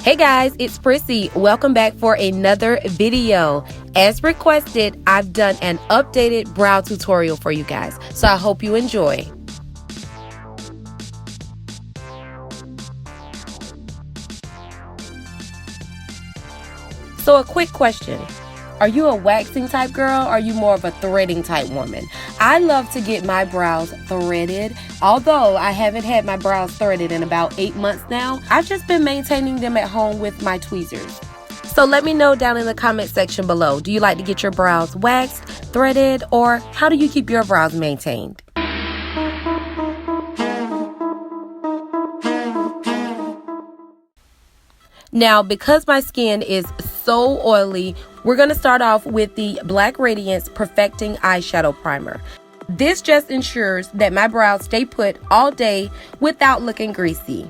Hey guys, it's Prissy. Welcome back for another video. As requested, I've done an updated brow tutorial for you guys, so I hope you enjoy. So a quick question. Are you a waxing type girl or are you more of a threading type woman? I love to get my brows threaded. Although I haven't had my brows threaded in about 8 months now, I've just been maintaining them at home with my tweezers. So let me know down in the comment section below. Do you like to get your brows waxed, threaded, or how do you keep your brows maintained? Now, because my skin is so oily, we're going to start off with the Black Radiance Perfecting Eyeshadow Primer. This just ensures that my brows stay put all day without looking greasy.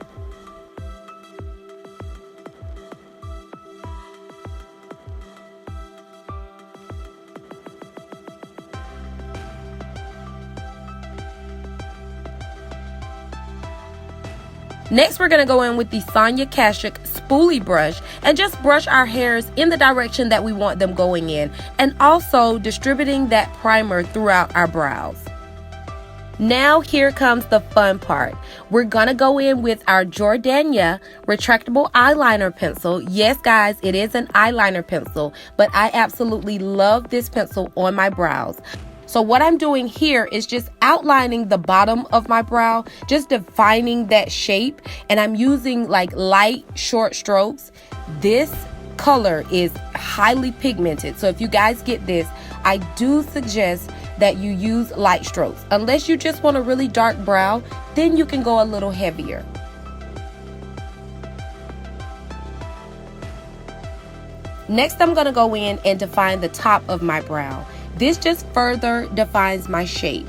Next, we're going to go in with the Sonia Kashuk spoolie brush and just brush our hairs in the direction that we want them going in, and also distributing that primer throughout our brows. Now here comes the fun part. We're going to go in with our Jordania retractable eyeliner pencil. Yes, guys, it is an eyeliner pencil, but I absolutely love this pencil on my brows. So what I'm doing here is just outlining the bottom of my brow, just defining that shape, and I'm using like light, short strokes. This color is highly pigmented, so if you guys get this, I do suggest that you use light strokes. Unless you just want a really dark brow, then you can go a little heavier. Next, I'm going to go in and define the top of my brow. This just further defines my shape.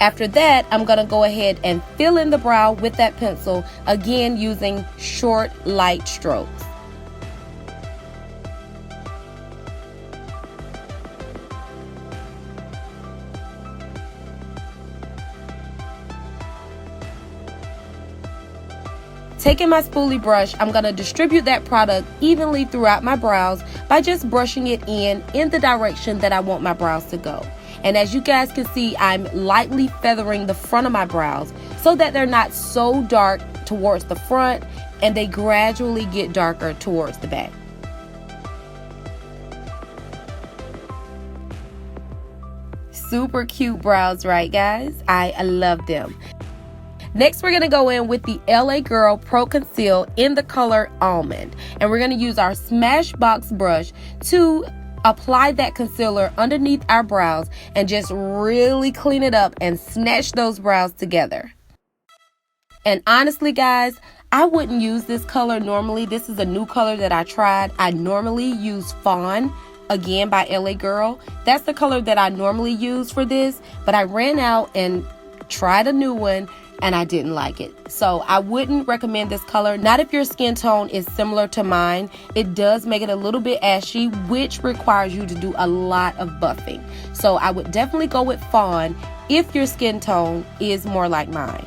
After that, I'm going to go ahead and fill in the brow with that pencil, again using short, light strokes. Taking my spoolie brush, I'm going to distribute that product evenly throughout my brows by just brushing it in the direction that I want my brows to go. And as you guys can see, I'm lightly feathering the front of my brows so that they're not so dark towards the front and they gradually get darker towards the back. Super cute brows, right guys? I love them. Next, we're going to go in with the LA Girl Pro Conceal in the color Almond. And we're going to use our Smashbox brush to apply that concealer underneath our brows and just really clean it up and snatch those brows together. And honestly, guys, I wouldn't use this color normally. This is a new color that I tried. I normally use Fawn, again by LA Girl. That's the color that I normally use for this, but I ran out and tried a new one, and I didn't like it. So I wouldn't recommend this color, not if your skin tone is similar to mine. It does make it a little bit ashy, which requires you to do a lot of buffing. So I would definitely go with Fawn if your skin tone is more like mine.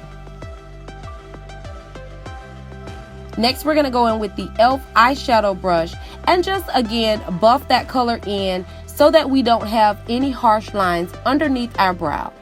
Next, we're going to go in with the e.l.f. eyeshadow brush and just again buff that color in so that we don't have any harsh lines underneath our brow.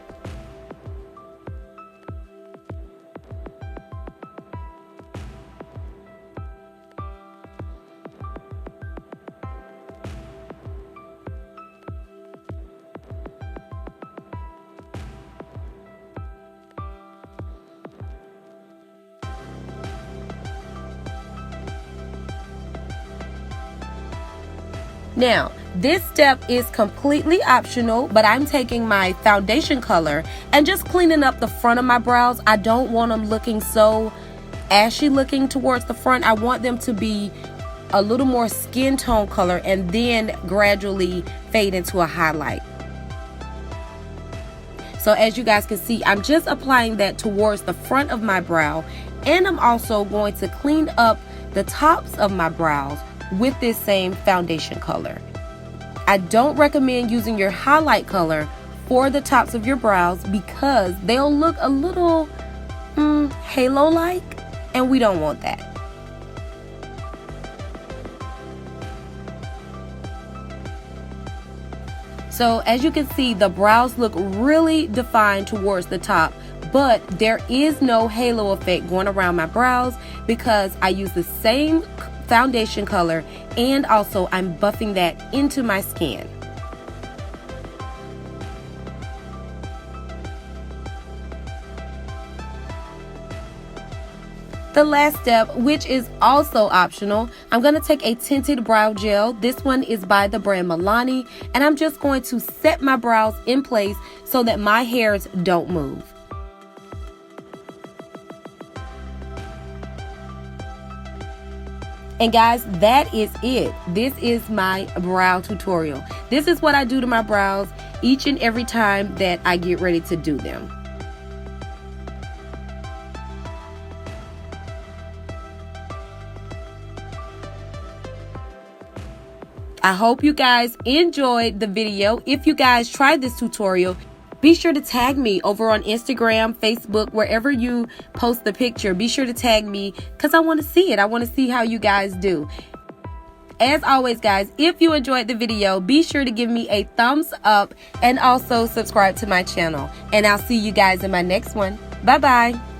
Now, this step is completely optional, but I'm taking my foundation color and just cleaning up the front of my brows. I don't want them looking so ashy looking towards the front. I want them to be a little more skin tone color and then gradually fade into a highlight. So as you guys can see, I'm just applying that towards the front of my brow, and I'm also going to clean up the tops of my brows with this same foundation color. I don't recommend using your highlight color for the tops of your brows because they'll look a little halo-like, and we don't want that. So as you can see, the brows look really defined towards the top, but there is no halo effect going around my brows because I use the same foundation color, and also I'm buffing that into my skin. The last step, which is also optional, I'm going to take a tinted brow gel. This one is by the brand Milani, and I'm just going to set my brows in place so that my hairs don't move. And guys, that is it. This is my brow tutorial. This is what I do to my brows each and every time that I get ready to do them. I hope you guys enjoyed the video. If you guys tried this tutorial, be sure to tag me over on Instagram, Facebook, wherever you post the picture. Be sure to tag me because I want to see it. I want to see how you guys do. As always, guys, if you enjoyed the video, be sure to give me a thumbs up and also subscribe to my channel. And I'll see you guys in my next one. Bye-bye.